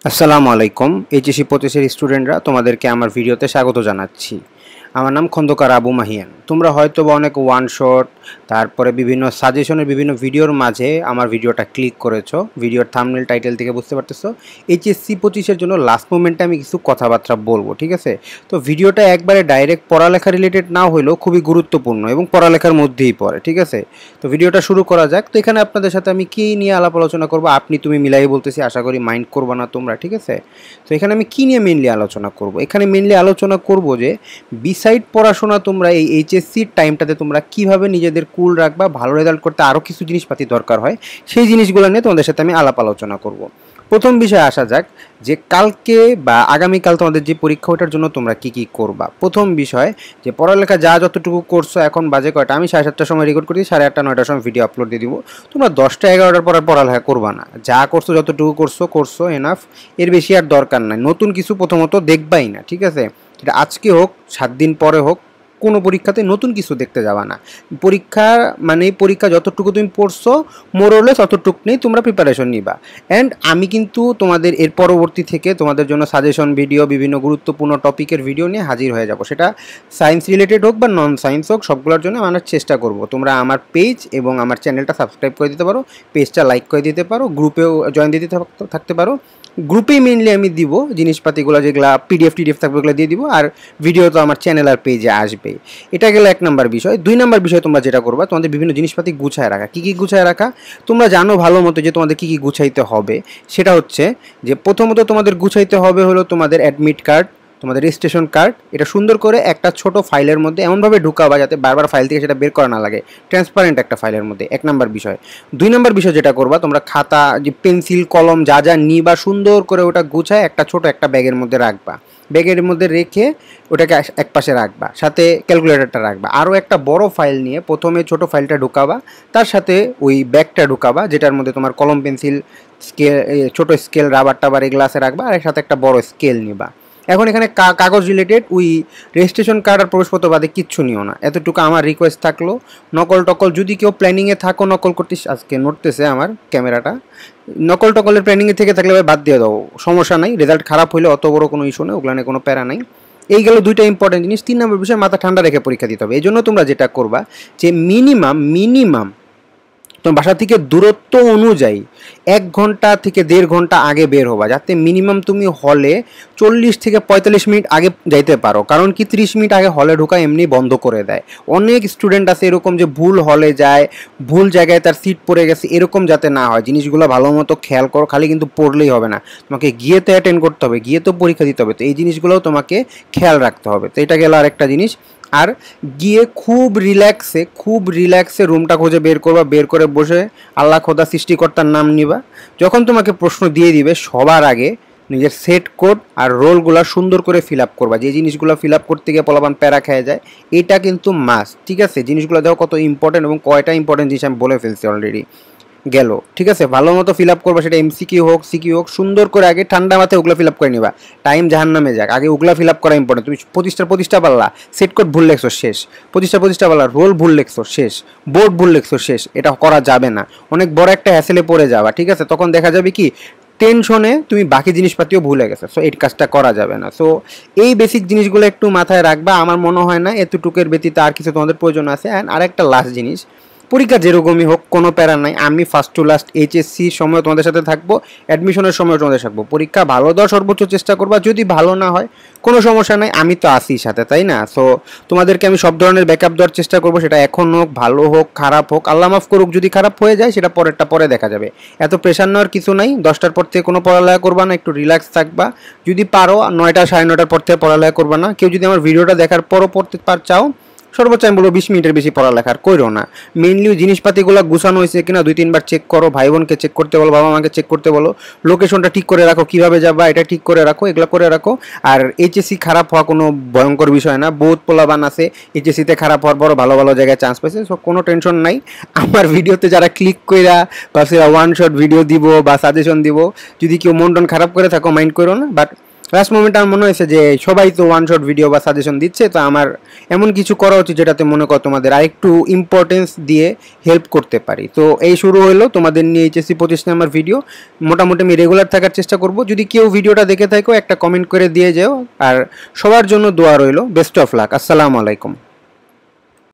আসসালামু আলাইকুম। এইচএসসি 25 এর স্টুডেন্টরা তোমাদেরকে আমার ভিডিওতে স্বাগত জানাচ্ছি। আমার নাম খন্দকার আবু মাহিয়ান। তোমরা হয়তোবা অনেক ওয়ান শট তারপরে বিভিন্ন সাজেশনের বিভিন্ন ভিডিওর মাঝে আমার ভিডিওটা ক্লিক করেছো। ভিডিওর থাম্বনেল টাইটেল থেকে বুঝতে পারতেছো এইচএসসি 25 এর জন্য লাস্ট মোমেন্টে আমি কিছু কথাবার্তা বলবো, ঠিক আছে? তো ভিডিওটা একবারে ডাইরেক্ট পড়ালেখা রিলেটেড না হলেও খুবই গুরুত্বপূর্ণ এবং পড়ালেখার মধ্যেই পড়ে, ঠিক আছে? তো ভিডিওটা শুরু করা যাক। তো এখানে আপনাদের সাথে আমি কী নিয়ে আলাপ আলোচনা করবো, আপনি তুমি মিলাই বলতেছি, আশা করি মাইন্ড করবো না তোমরা, ঠিক আছে? তো এখানে আমি কী নিয়ে মেনলি আলোচনা করব? এখানে মেনলি আলোচনা করব যে বিসাইড পড়াশোনা তোমরা এই এইচএসসির টাইমটাতে তোমরা কীভাবে নিজেদের কুল রাখবা, ভালো রেজাল্ট করতে আরও কিছু জিনিসপাতি দরকার হয়, সেই জিনিসগুলো নিয়ে তোমাদের সাথে আমি আলাপ আলোচনা করব। প্রথম বিষয়ে আসা যাক যে কালকে বা আগামীকাল তোমাদের যে পরীক্ষা, ওটার জন্য তোমরা কী কী করবা। প্রথম বিষয় যে পড়ালেখা যতটুকু করছো, এখন বাজে কয়টা, আমি 7:30টার সময় রেকর্ড করি, 8:30 9টার সময় ভিডিও আপলোড দিয়ে দিব। তোমরা 10টা 11টার পর পড়ালেখা করবা না, যা করছো যতটুকু করছো এনাফ, এর বেশি আর দরকার নাই। নতুন কিছু প্রথমত দেখবাই না, ঠিক আছে? এটা আজকে হোক 7 দিন পরে হোক, কোনো পরীক্ষাতে নতুন কিছু দেখতে যাবা না। পরীক্ষা যতটুকু তুমি পড়ছো মোরলেস ততটুকু নেই, তোমরা প্রিপারেশন নিবা। অ্যান্ড আমি কিন্তু তোমাদের এর পরবর্তী থেকে তোমাদের জন্য সাজেশন ভিডিও, বিভিন্ন গুরুত্বপূর্ণ টপিকের ভিডিও নিয়ে হাজির হয়ে যাব। সেটা সায়েন্স রিলেটেড হোক বা নন সায়েন্স হোক, সবগুলোর জন্য আনার চেষ্টা করব। তোমরা আমার পেজ এবং আমার চ্যানেলটা সাবস্ক্রাইব করে দিতে পারো, পেজটা লাইক করে দিতে পারো, গ্রুপেও জয়েন দিতে থাকতে পারো। গ্রুপেই মেনলি আমি দিব জিনিসপাতিগুলো, যেগুলো টিডিএফ থাকবে ওগুলো দিয়ে দিব, আর ভিডিও তো আমার চ্যানেল আর পেজে আসবে। এটা গেল 1 নম্বর বিষয়। 2 নম্বর বিষয় তোমরা যেটা করবা, তোমাদের বিভিন্ন জিনিসপাতি গুছায় রাখা। কী কী গুছায় রাখা তোমরা জানো ভালো মতো, যে তোমাদের কী কী গুছাইতে হবে। সেটা হচ্ছে যে প্রথমত তোমাদের গুছাইতে হবে হলো তোমাদের অ্যাডমিট কার্ড, তোমাদের রেজিস্ট্রেশন কার্ড। এটা সুন্দর করে একটা ছোট ফাইলের মধ্যে এমনভাবে ঢুকাবা যাতে বারবার ফাইল থেকে সেটা বের করা না লাগে, ট্রান্সপারেন্ট একটা ফাইলের মধ্যে। 1 নম্বর বিষয়। 2 নম্বর বিষয় যেটা করবা, তোমরা খাতা, যে পেন্সিল কলম যা যা নিবা, সুন্দর করে ওটা গুছায় একটা ছোট একটা ব্যাগের মধ্যে রাখবা। ব্যাগের মধ্যে রেখে ওটাকে এক পাশে রাখবা, সাথে ক্যালকুলেটরটা রাখবা। আরও একটা বড় ফাইল নিয়ে প্রথমে ছোট ফাইলটা ঢুকাবা, তার সাথে ওই ব্যাগটা ঢুকাবা, যেটার মধ্যে তোমার কলম পেন্সিল স্কেল, ছোট স্কেল, রাবার টাবার এগুলো আছে রাখবা, আর এর সাথে একটা বড় স্কেল নিবা। এখন এখানে কাগজ রিলেটেড ওই রেজিস্ট্রেশন কার্ড আর প্রবেশপত্র বাদে কিচ্ছু নিও না, এতটুকু আমার রিকোয়েস্ট থাকলো। নকল টকল যদি কেউ প্ল্যানিংয়ে থাকো, নকল করতে আজকে নড়তেছে আমার ক্যামেরাটা, নকল টকলের প্ল্যানিংয়ে থেকে থাকলে বাদ দিয়ে দাও, সমস্যা নাই। রেজাল্ট খারাপ হলে অত বড় কোনো ইস্যু নেই, ওগুলো নিয়ে কোনো প্যারা নাই। এই গেল 2টা ইম্পর্টেন্ট জিনিস। 3 নম্বর বিষয়, মাথা ঠান্ডা রেখে পরীক্ষা দিতে হবে। এই জন্য তোমরা যেটা করবা যে মিনিমাম তোমার বাসা থেকে দূরত্ব অনুযায়ী 1 ঘন্টা থেকে 1.5 ঘন্টা আগে বের হবা, যাতে মিনিমাম তুমি হলে 40 থেকে 45 মিনিট আগে যাইতে পারো। কারণ কি 30 মিনিট আগে হলে ঢোকা এমনি বন্ধ করে দেয়। অনেক স্টুডেন্ট আছে এরকম যে ভুল হলে যায়, ভুল জায়গায় তার সিট পড়ে গেছে, এরকম যাতে না হয় জিনিসগুলো ভালো মতো খেয়াল করো। খালি কিন্তু পড়লেই হবে না, তোমাকে গিয়ে তো অ্যাটেন্ড করতে হবে, গিয়ে তো পরীক্ষা দিতে হবে। তো এই জিনিসগুলোও তোমাকে খেয়াল রাখতে হবে। তো এটা গেল আরেকটা জিনিস। আর গিয়ে খুব রিল্যাক্সে রুমটা খুঁজে বের করবা, বের করে বসে আল্লাহ খোদা সৃষ্টিকর্তার নাম নিবা। যখন তোমাকে প্রশ্ন দিয়ে দিবে, সবার আগে নিজের সেট কোড আর রোলগুলো সুন্দর করে ফিল আপ করবা। যে জিনিসগুলো ফিল আপ করতে গিয়ে পোলাপান প্যারা খেয়ে যায়, এটা কিন্তু মাস্ট, ঠিক আছে? জিনিসগুলো দেখো কত ইম্পর্টেন্ট, এবং কয়টা ইম্পর্টেন্ট জিনিস আমি বলে ফেলছি অলরেডি। গেল, ঠিক আছে? ভালো মতো ফিল আপ করবা, সেটা এমসিকিউ হোক সিকিউ হোক, সুন্দর করে আগে ঠান্ডা মাথায় ওগুলো ফিল আপ করে নিবা। টাইম জাহান্নামে যাক, আগে ওগুলো ফিল আপ করা ইম্পর্টেন্ট। তুমি 25টা পারলা, সেট কোড ভুল লেখছো শেষ। 25টা পারলা, রোল ভুল লেখছো শেষ, বোর্ড ভুল লেখছো শেষ। এটা করা যাবে না, অনেক বড় একটা হ্যাসেলে পড়ে যাবা, ঠিক আছে? তখন দেখা যাবে কি টেনশনে তুমি বাকি জিনিসপাতিও ভুলে গেছো। সো এই কাজটা করা যাবে না। সো এই বেসিক জিনিসগুলো একটু মাথায় রাখবা। আমার মনে হয় না এতটুকুর ব্যতীত আর কিছু তোমাদের প্রয়োজন আছে। অ্যান্ড আরেকটা লাস্ট জিনিস, পরীক্ষা যেরকমই হোক কোনো প্যারা নাই, আমি ফার্স্ট টু লাস্ট এইচএসসির সময় তোমাদের সাথে থাকবো, অ্যাডমিশনের সময় তোমাদের থাকবো। পরীক্ষা ভালো দেওয়ার সর্বোচ্চ চেষ্টা করবা, যদি ভালো না হয় কোনো সমস্যা নাই, আমি তো আসি সাথে, তাই না? সো তোমাদেরকে আমি সব ধরনের ব্যাকআপ দেওয়ার চেষ্টা করবো, সেটা এখন হোক, ভালো হোক, খারাপ হোক, আল্লাহ মাফ করুক যদি খারাপ হয়ে যায়, সেটা পরে দেখা যাবে। এত প্রেশার নেওয়ার কিছু নাই। 10টার পর থেকে কোনো পড়ালেখা করবা না, একটু রিল্যাক্স থাকবা। যদি পারো 9টা 9:30 পর থেকে পড়ালেখা করবা না। কেউ যদি আমার ভিডিওটা দেখার পরও পড়তে চাও, সর্বোচ্চ আমি বলবো 20 মিনিটের বেশি পড়ালেখার করো না। মেইনলি জিনিসপাতিগুলো গুছানো হয়েছে কিনা 2-3 বার চেক করো, ভাই বোনকে চেক করতে বলো, বাবা মাকে চেক করতে বলো, লোকেশনটা ঠিক করে রাখো, কীভাবে যাবা এটা ঠিক করে রাখো, এগুলো করে রাখো। আর এইচএসসি খারাপ হওয়া কোনো ভয়ঙ্কর বিষয় না। বহুত পোলাবান আছে এইচএসসিতে খারাপ হওয়ার পর ভালো ভালো জায়গায় চান্স পাইছে। সো কোনো টেনশন নাই। আমার ভিডিওতে যারা ক্লিক কইরা বা সেরা ওয়ান শট ভিডিও দিব বা সাজেশন দিব, যদি কেউ মন টন খারাপ করে থাকো মাইন্ড করো না। বাট লাস্ট মোমেন্টে আমার মনে হয়েছে যে সবাই তো ওয়ান শট ভিডিও বা সাজেশন দিচ্ছে, তো আমার এমন কিছু করা উচিত যেটাতে মনে কর তোমাদের আরেকটু ইম্পর্টেন্স দিয়ে হেল্প করতে পারি। তো এই শুরু হলো তোমাদের নিয়ে এইচএসসি 25 নাম্বার ভিডিও। মোটামুটি আমি রেগুলার থাকার চেষ্টা করব। যদি কেউ ভিডিওটা দেখে থাকো একটা কমেন্ট করে দিয়ে যাও, আর সবার জন্য দোয়া রইল। Best of luck. আসসালামু আলাইকুম।